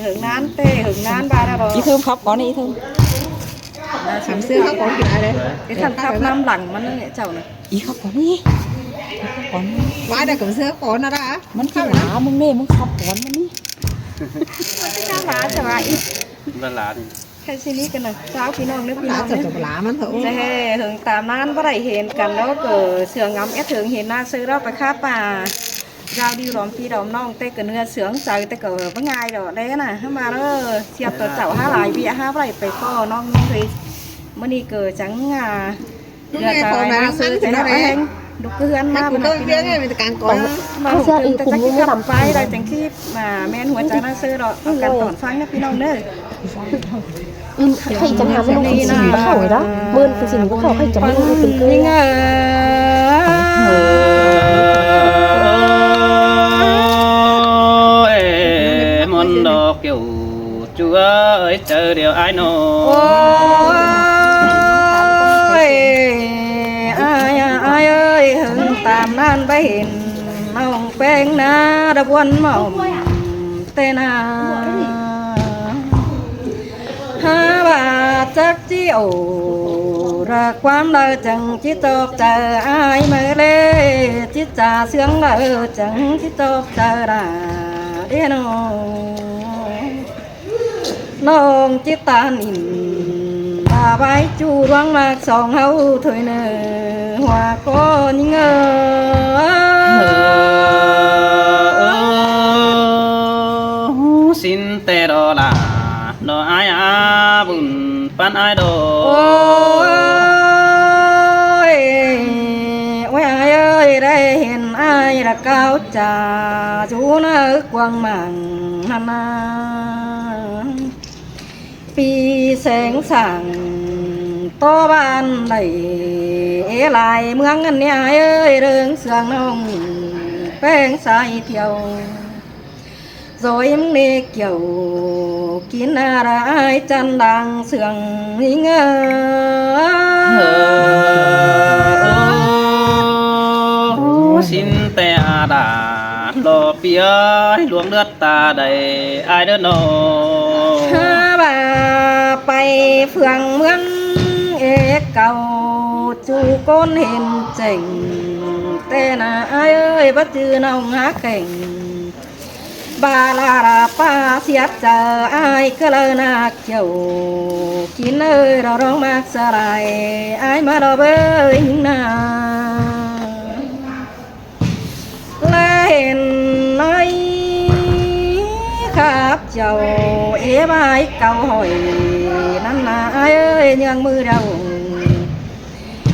hưởng nán tê hưởng nán ba ra bò ý thơm khóc có này ý thơm sắm xưa khóc có kiểu đấy cái thằng khóc năm lẳng mà nó nhẹ chầu này ý khóc có này có vãi đây cũng xưa có nó đãมันขี้หมามึงเนี่ยมึงขับก่อนมันนี่ มันจะข้าวหมาจะมาอีก Và lá thì แค่ชิ้นนี้กันนะเช้าพี่น้องนึกพี่น้ lá อง chật เนี่ย chật láมันthử ใช่ถึงตามนั้นก็ได้เห็นกันแล้วก็เสืองำแอดถึงเห็นหน้าซื้อเราไปค้าป่ายาวดีรอมพี่รอมน้องเต้กันเนื้อเสืองใส่เต้ก็ว่าง่ายดอกได้น่ะถ้ามาแล้วเสียบตัวเจ้าห้าหลายพี่ห้าไรไปก็น้องเลยมื่อนี้เกิดจังเดือดตายนะซื้อใจเราเองดูเกลือนมา cũng tôi biết ấy mình càng có มาหุ่นตึงแต่ที่ทำไปได้จังที่มาแม่นหัวใจน่าซื้อดอกการตอนฟังนะพี่น้องเด้อ ใครจะทำให้ลูกเป็นสิ่งก็เข้าไว้แล้วมื่นเป็นสิ่งก็เข้าให้จะไม่รู้เป็นเกลือ món đồ kiểu chúa ơi chờ điều ai nô โอ้ยอายเอ้ยหึงตามนั่นไปเห็นน้องแป้งนาดะวนหม่อมเตนาหาบาจักจีโอรักความเลยจังจิตกเจออายเมื่อเล่จิตจ่าเสียงเลยจังจิตกเจอราเดโนน้องจิตตานินตาใบจูรวงมากสองเฮาถอยเนอหัวก็ยิงxin tê đò là đò ai à bùn pan ai đồ โอ้ยโอ้ยอายเอ้ยได้เห็นอายละก้าวจ่าจูนึกกวางมังนานาปีแสงสั่งโตบ้านไหลเอลายเมืองอันเนี้ยเอ้ยเรื่องเสืองน้องแป้งสายเที่ยวrồi em nê kiểu kín ra chân đang sương ngơ xin tè đà đò phía luống đất ta đầy ai đỡ nô ha bà bay phường mướn ế cầu chú con hiền chỉnh tên ai ơi bắt chư nông hát cảnh bà là pa xiết chờ ai cứ lơ na kiểu kín ơi đó rong mát xa lại ai mà đó bơi na lên nói khắp chầu ế bài câu hỏi năn là ai ơi nhang mưa đầu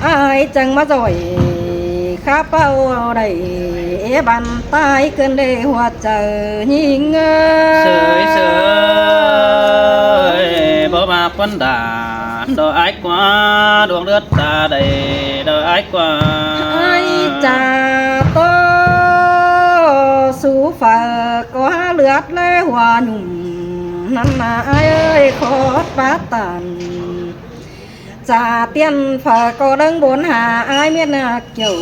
ai chẳng mà rồi khắp bao đầy bàn tay cơn đê hoa chờ nhìn sơi sơi bố bà quân đà đò ái quá đuông đất ta đầy đò ái quá ai trà to sú phở có lướt lê hoa nhung năn là ai ơi khó bát tàn trà tiên phở có đấng bốn hà ai biết là kiểu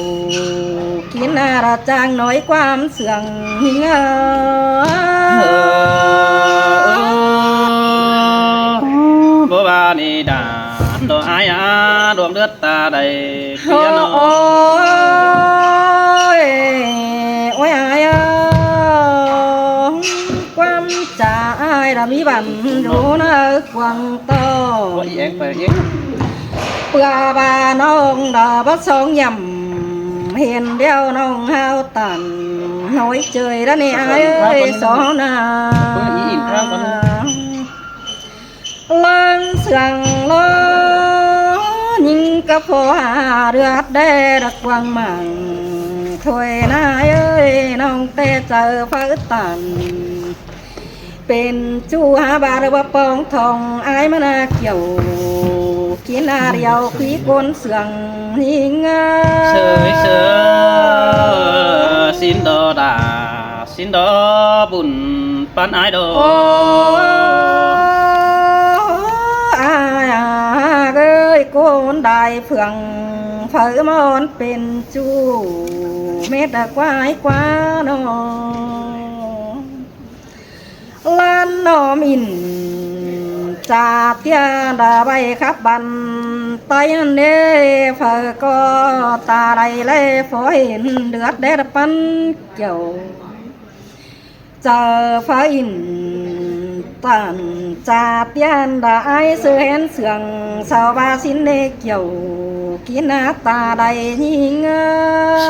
kiến là trang nói quan sườn bố bà đi đà đồ ai á đuông đất ta đầy phía nó ôi ai quan trà ai là bí bản đủ nó quăng to vậy em phải nhé bữa bà nông đã bắt sống nhầm hiền đeo nông hao tàn nói trời đó nè ai ơi xó na lên sườn lo nhưng các phố hà được đê đặt quang mảng thôi nai ơi nông tê chờ phá tàn เป็นจูหาบาระบปองทองอายมานาเกี่ยวกินอาเดียวขีกนเสืองหิง sơi sơi xin đò đà xin đò bùn pan ai đồ โอ้อายเอ้ยโกนได้เฟืองเผยมอนเป็นจูเม็ดกวายกว่าน้อง น้อมอินจาเตียดาใบขับบันไตนั่นเด้เฟอก็ตาไรเล่ฝอเห็นเดือดเด็ดปันเกี่ยวเจอฟ้าอินตันจาเตียนดาไอเสือเห็นเสืองสาวบาสินเดเกี่ยวกินหน้าตาใดยิงเฉ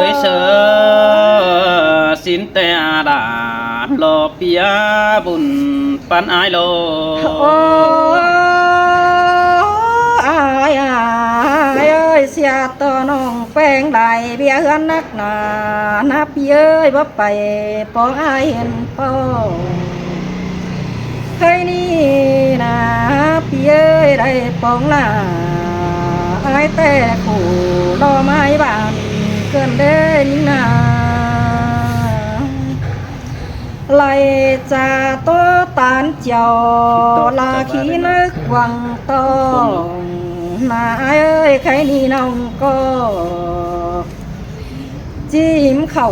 ยเฉยสินแต่อาดาหล่อเปียบุญปันอายโล โอ้อายอายเอ้ยเสียตัวน้องแป้งได้เบี้ยเฮือนนักหนานับเย้ยบ่ไปปองอายเห็นป้องเคยนี่นะพี่เอ้ยได้ปองหน้าอายแต่ขู่รอไม้บานเกินเด้ยิ่งนาไล่จ่าตัวตานเจ้าลาขี้นึกหวังต้องนาเอ้ยใครนี่น้องก็จิ้มเข่า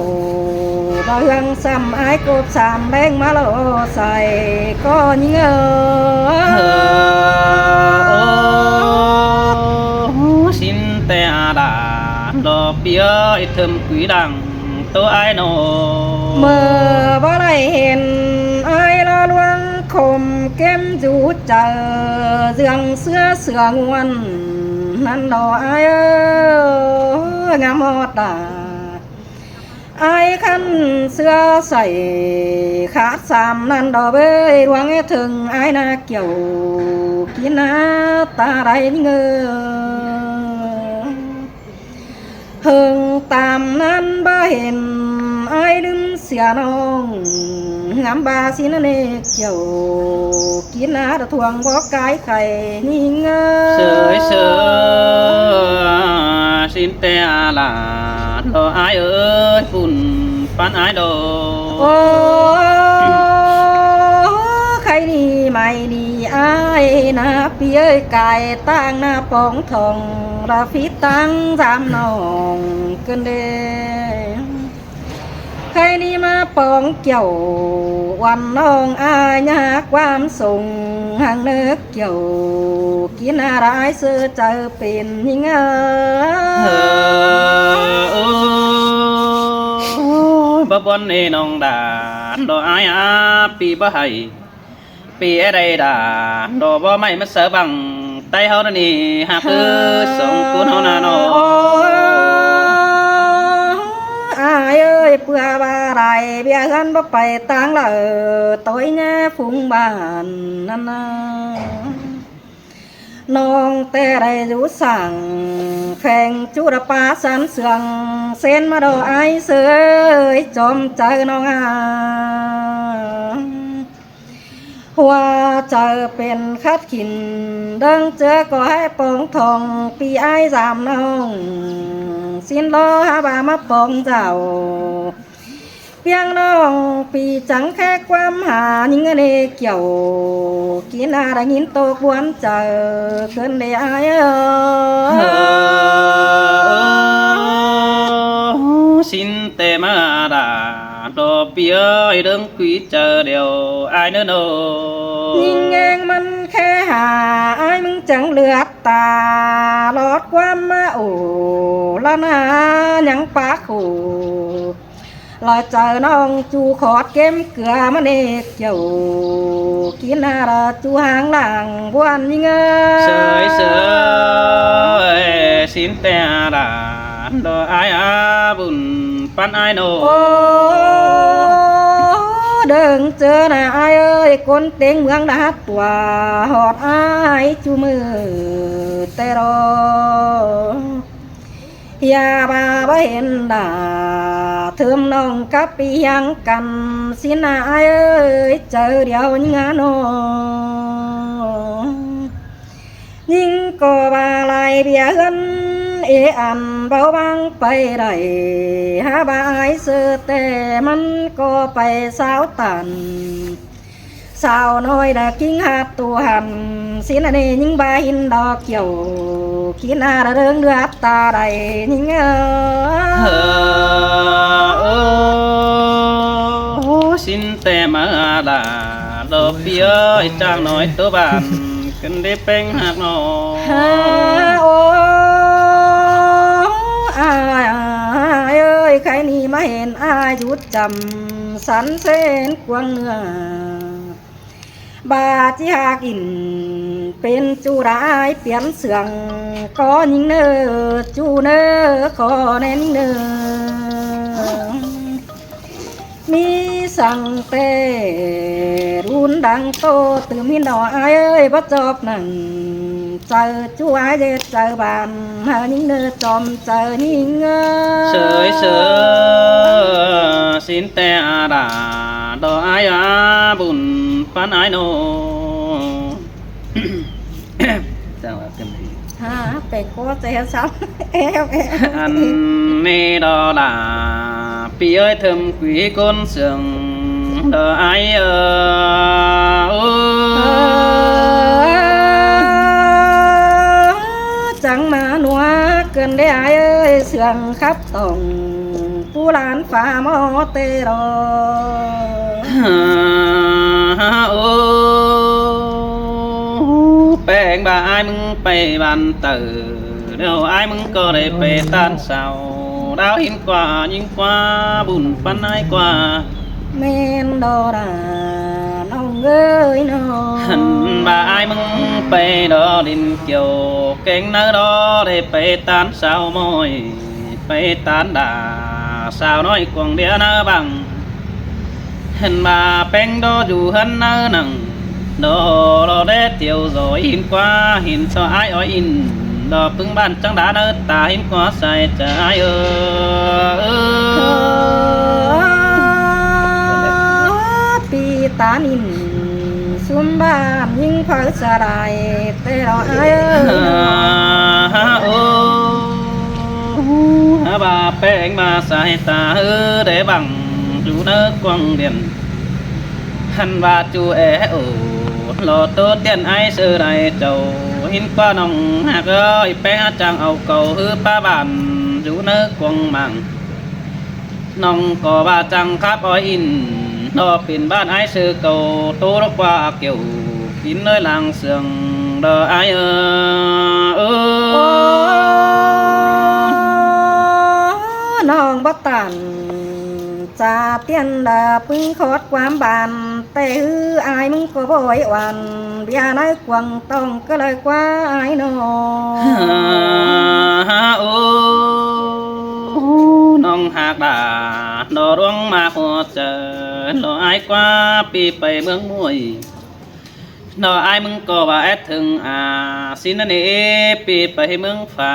เรื่องซ้ำอายกบสามแรงมาโลใส่ก็ยิ่งสินแต่อาดาหล่อเปียไอเทิมกุยดังตัวไอโนเมื่อบ่ได้เห็นอายละลวงคมเก็มจูเจอเสื่องเสืองวนนั่นดอกอายงามหอดตาอายคันเสื้อใส่ขาดสามนั่นดอกเบ้ยหวังให้ถึงอายนาเกี่ยวกินหน้าตาไรเงอเฮิงตามนั้นบ่เห็นอายลืมเสียน้องงามบาสินเนเกี่ยวกินหน้าตะทวงบ่กายไข่นี่เงอเสยเสยสินแต่อาลาดอไอเอ้ยฝุ่นปันไอโดโอ้ใครนี่ไม่ดีอายนะพี่เอ้ยกายตั้งหน้าปองทองราฟิตั้งจำน้องเกินเด้ใครนี่มาปองเกี่ยววันน้องอายยากความส่งห่างเนึกเกี่ยวกินอะไรเสื้อเจอเป็นยิ่งบ่บนเอน้องดาดอไออาปีบ่ให้ปีอะไรดาดอบ่ไม่มาเสือบังไตเฮานั่นนี่หากคือส่งกุนเฮานาโนอายเอ้ยเพื่อบ่าไรเบี้ยกันบ่ไปต่างละต้อยแน่ฟุ้งบ้านนั่นนะน้องแต่ได้รู้สั่งแข่งจุรปาสันเสืองเส้นมาดอไอเสยจอมใจน้องหัวเจอเป็นคัดขินดังเจอก็ให้ปองทองปีไอสามน้องสิ้นรอหาบามาปองเจ้าเพียงน้องปีจังแค่ความหายิ่งเนเกี่ยวกินอะไรยินโตกวนเจอเกินได้ไอสินแต่มาดาดอเปียไอเดิงคุยเจอเดียวไอเนโนยิงแงงมันแค่หาไอ้มึงจังเลือดตาลอดความมาโอ้ละนายังปากขู่ลอยเจอน้องจูขอดเก็มเกลือมันเอกเกี่ยวกินอะไรจูหางหลังบวนยิงเสยเสยสินแต่ดาดอไออาบุญปันไอโนโอ้เดิงเจอหน้าไอเอ้ยคนเต็งเมืองดาตัวหอดไอจูมือแต่รออย่าบาบ่เห็นดาเทิมน้องกับปียังกันสินาไอเอ้ยเจอเดียวยิงน้องยิงก็บาลายเบียกันเออันเบาบางไปได้หาบายเสือแต่มันก็ไปสาวตันสาวน้อยดากิ้งหาตัวหันสินนี่ยิงใบหินดอกเกี่ยวกินอะไรเรื่องเดือดตาใดยิง xin tè mà là đồ bia ơi trang nói tớ bàn cần đi bánh hạt nọ ฮาโออายเอ้ยใครนี่มาเห็นอายหยุดจำสันเส้นกวางเนื้อบาดที่หากินเป็นจูร้ายเปลี่ยนเสืองก็ยิงเนอจูเนอขอแน่นิ่งเนอมีสั่งเตรุนดังโตตื่นมีหน่ออายเอ้ยบ่จอบหนังเจอจูอายเจอเจอบานหานิ่งเนอจอมเจอนิ่งเอ้ย sới sớ xin tè đà đồ ai à bùn phán ai nô sao là cái gì ฮะเป็ดก็เจ๊ซ้ำเอว ăn nê đó là pi ơi thơm quý con sườn đồ ai chẳng mà nuốt cần để ai ơi sườn khắp tổng tu lan phá mò tê rồi bèn bà ai mừng bày bàn tử đâu ai mừng có để bề tan sao đau hiên qua nhưng qua buồn pan ai qua men đò đà nông ơi nó hẳn bà ai mừng bày đó đình chiều kênh nơi đó để bề tan sao môi bề tan đà sao nói quăng đĩa nó bằng hình bà bèn đó dù hân nơ nằng đó đó để tiêu rồi in qua in cho ai ở in đó bưng bàn trắng đá nơ ta in qua sai trái pi ta nín xuân ba nhưng phải xa đài tê đó ai bà bèn mà sai ta để bằng chú nơ quăng điện hằn và chú ế lò tốt tiền ai sư này chầu hin qua nòng hạc ơi bé chàng ầu cầu hư ba bàn chú nơ quăng mạng nòng có ba chàng khắp oi in nó pin ban ai sư cầu tô đó qua kiểu kín nơi làng sườn đờ aiน้องบ่ตันจ่าเตียนดาปึ้งขอดความบานแต่ฮืออายมึงก็บ่อยวันเบียน้อยกวางต้องก็เลยกว่าอายน้อง น้องหากดาดอร่วงมาหัวเจอรออายกว่าปีไปเมืองมวยนออายมึงก็ว่าแอดถึงสินนี่ปีไปเมืองฝ่า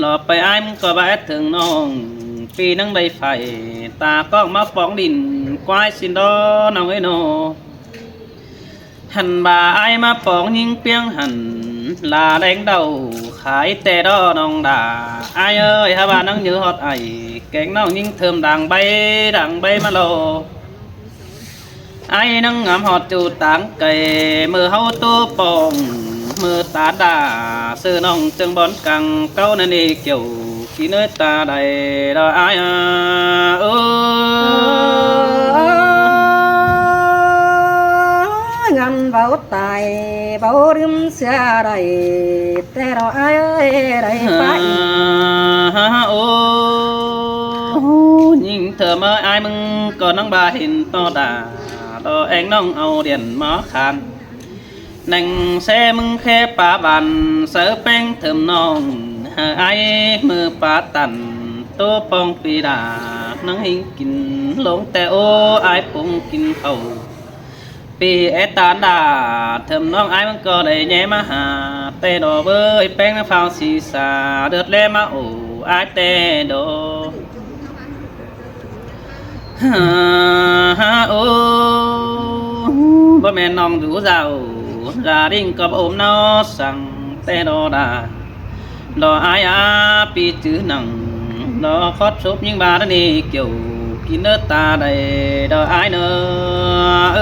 รอไปอายมึงก็ว่าแอดถึงน้องปีนั่งได้ไฟตาก้องมาฟ้องดินควายสินดอน้องไอ้โนหันบ่าอายมาฟ้องยิงเปียงหันลาแดงเดาขายแต่ดอน้องด่าอายเอ้ยฮะบ้านนั่งยื้อฮอดไอแกงน้องยิงเทิมดังใบมาโลai nâng ngắm hot chu táng cây mưa hậu tô bồng mưa tá đà sư nông chân bón căng câu nên đi kiểu khi nơi ta đầy đó ai ngăn vào tài bao đêm xa đầy tê đó ai ơi đầy phải nhìn thơ mơ ai mừng còn nắng bà hình to đà đó anh nông âu điện mó khăn nành xe mừng khe pa bàn sớ beng thơm nong ai mưa pa tần tô pong pi đà nắng hình kín lông tè ô ai pung kín khẩu pi e tán đà thơm nong ai mừng có đầy nhẹ mà hà tê đỏ với beng nó phao xì xà đợt lê mà ủ ai tê đỏ bố mẹ nong rủ giàu gia đình có ôm nó sang tê đo đà đò ai pi chữ nằng đò khót sốt nhưng bà đã đi kiểu kín nước ta đầy đò ai nữa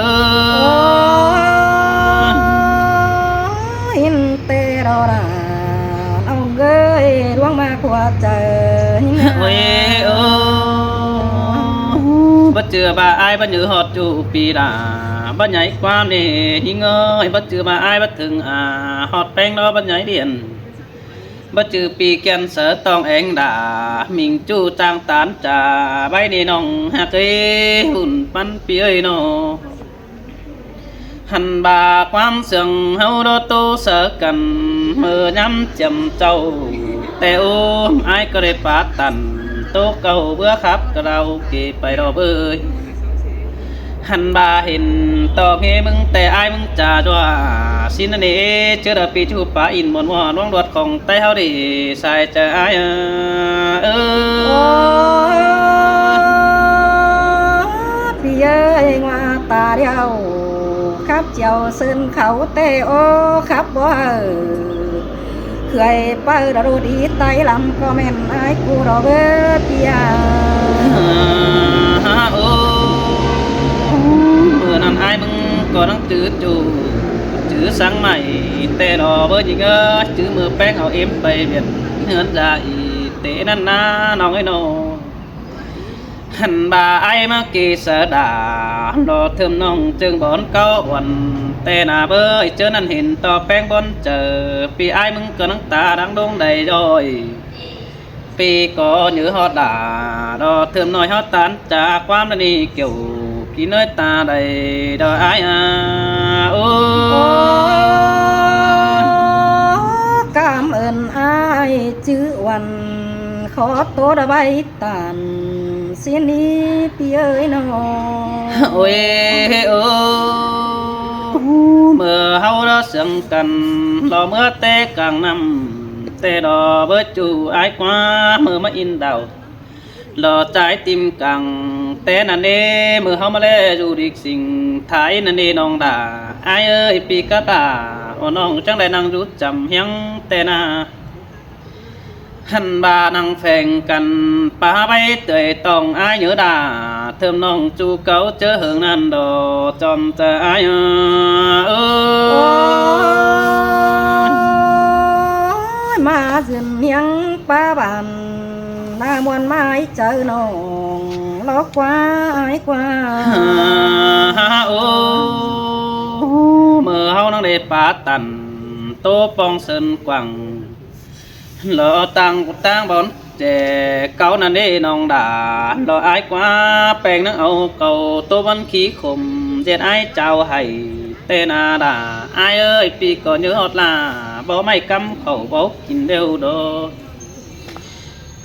in tê đo đà ông ơi luang ma qua trời ôi bất chữ chưa bà ai bất nhớ hot chủ pi đà bất nhảy quan để hi ngơi bất chưa bà ai bất thường hot beng đó bất nhảy điện bất chư pi kiên sở tòng anh đã mình chu trang tán trà bay đi nòng hạ cây hùn pan pi ơi nó hành bà quan sừng hâu đô tô sở cần mơ nhắm chầm trâu teo ai có để phá tần tô cầu bữa khắp cầu kì phải đò bơi hành bà hình to nghe mừng tè ai mừng trà cho xin anh ấy chưa được bị chụp phá in một mùa loang đuộtของtay hao để xài chờ aiพี่เอ้ยว่าตาเดียวขับเจียวซึนเขาเตโอขับบ่เคยไปดรูดีไตลำก็แม่นไอ้กูรอเบพี่ยาmưa nan ai mừng có đang chữ chủ chữ sáng mày tê đò với gì ngơ chữ mưa bén hậu em bay việt hơn ra tê nan na nong ấy nô hành bà ai mà kỳ sợ đà đò thơm nong trường bón cao quần tê nà bơi chớ nan hình to bén bón chờ vì ai mừng có đang ta đang đông đầy rồi vì có nhớ họ đà đò thơm nói họ tán trả quan đi kiểu khi nơi ta đầy đời ai cảm ơn ai chữวันkhó tố đã bay tàn xin điพี่เอ้ยน้อง ôi mưa hao đó sương cần lo mưa tê càng năm tê đò với chủ ai quá mưa mới in đầu lò trái tim càng té nè nê mưa hao mà lê dù đi sinh thái nè nê nong đà ai ơi pi cá đà ô nong chẳng lại năng rút chậm hiang té na hành bà năng phèn cần pa bay tươi tòng ai nhớ đà thơm nong chu cấu chớ hưởng nan đồ chom chờ ai mà dừng hiang pa bàn na muôn mai chờ nồng lo qua ai qua mưa hao năng để phá tần tô pong sơn quẳng lỡ tăng bón trẻ cáo nàn đi nòng đà lỡ ai quá bèn năng âu cầu tô văn khí khùng dệt ai chào hay tên đà ai ơi vì có nhớ hot là bó mày cắm khẩu bó kín đều đồ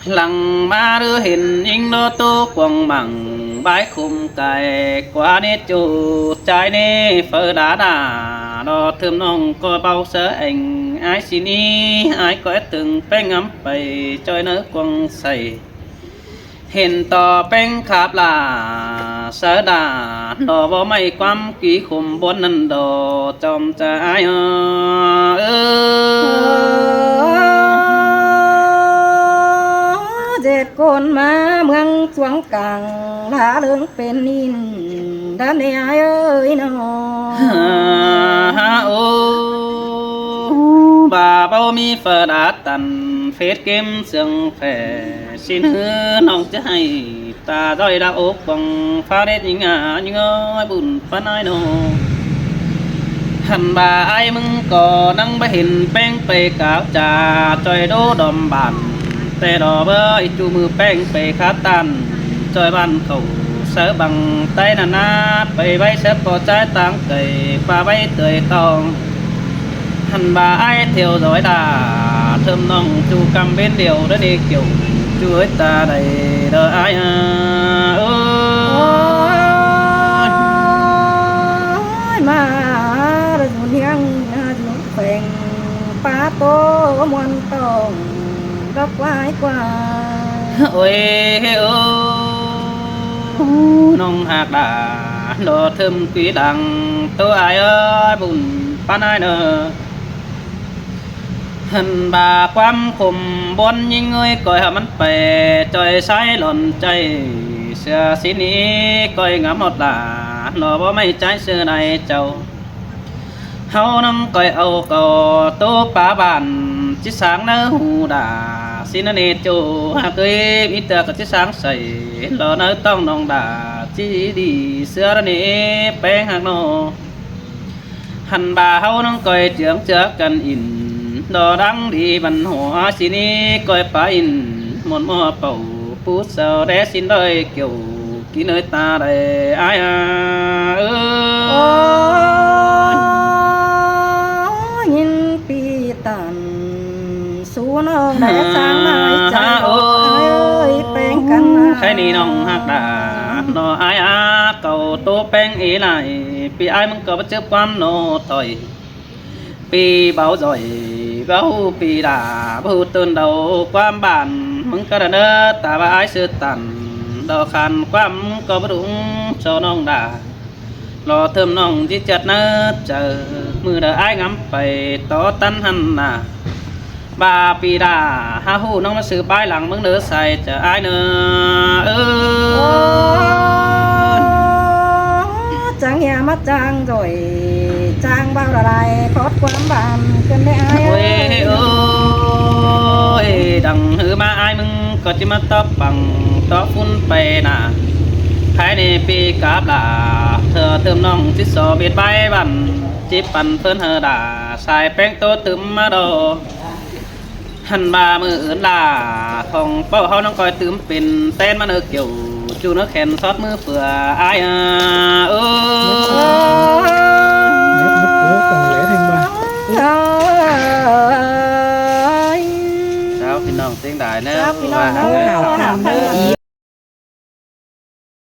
lăng ma đưa hình in đô tô quăng bằng bãi khung cài qua nét chủ trái nê phơ đá đà đò thơm nong coi bao sớ anh ai xin đi ai có từng bé ngắm bầy chơi nỡ quăng sầy hình tò beng khắp là sớ đà đò bó mày quắm ký khum bốn nần đồ trong trái dệt côn má mương xuống càng đã lương bên in đã nè ai ơi nó bà bao mi phở đã tần phết kim sương phè xin hứa nong chứ hay ta rồi đã ốp bằng pha đét những ơi bùn phân ai nô hành bà ai mừng có năng bà hình beng bề cáo trà trời đô đòm bản tê đò bơi chu mưa beng bề khá tàn trời ban khẩu sớ bằng tay nà nát bầy bay sớ có trái tăng cầy và bay tươi tòng hành bà ai thiểu dõi đà thơm nong chu cầm bên điều đó đi kiểu chu ơi ta đầy đời ai mà rồi hiang dùng phèn pa tô muôn tòng góc quái qua ôi nong hạt đà đồ thơm quý đằng tô ai ơi bùn pan ai nơ hình bà quam khum bốn những người coi hàm ăn bè trời say lòn chay xưa xin ý coi ngắm một là nó bó mấy trái xưa này trâu hao năm coi âu cầu tô phá bàn chiếc sáng nơ hù đà xin anh nê chu hà cưới ít tờ cái chiếc sáng sầy lo nơ tông nong đà จีดีเสื้อนี่แป้งหักโนหันบ่าเฮาน้องก้อยเจืองเจอกันอินดอดังดีบันหัวสินี้ก้อยปลาอินหมดมัวเป่าปูเสาแดสินเลยเกี่ยวกินเนยตาได้อายเอ้ โอ้ ย ยินปีตันสู้น้องได้สร้างนายใจเอ้ยแป้งกัน ใครนี่น้องหักดาดออายเก่าตัวแป้งอีไหลปีอายมึงก็บ่เจ็บความโนต่อยปีเบาจ่อยเบาปีด่าบ่ตื่นเดาความบ้านมึงก็เด้อตาว่าอายซื้อตันดอกคันความก็บ่รุงโชน้องด่ารอเทิมน้องที่จัดเนิดเจอมือเด้ออายงำไปต่อตันหันหน้าบาปีดาหาหูน้องมาซื้อป้ายหลังมึงเด้อใส่จะอายเนอเอ โอ้ อ จังอย่ามาจางจ่อยจางเบาละลายพอดความบานกันได้อาย โอ้ยโอ้ยดังหือมาอายมึงก็จะมาตอบปังตอบฟุ้นไปน่ะภายในปีกาบลาเธอเติมน้องที่สอเบียดใบบันจิบปันเพิ่นเฮอด่าสายแป้งโตตึมมาดอหันมามืออื่นลาของเป้าเฮาน้องคอยตึมเป็นเต้นมาเนื้อเกี่ยวจูเนื้อแขนซอดมือเฟืออายเออ เอ้ย เช้าพี่น้องเสียงได้เนอะ เช้าพี่น้อง ว่า เนอะ ข่าวถามเด้ออี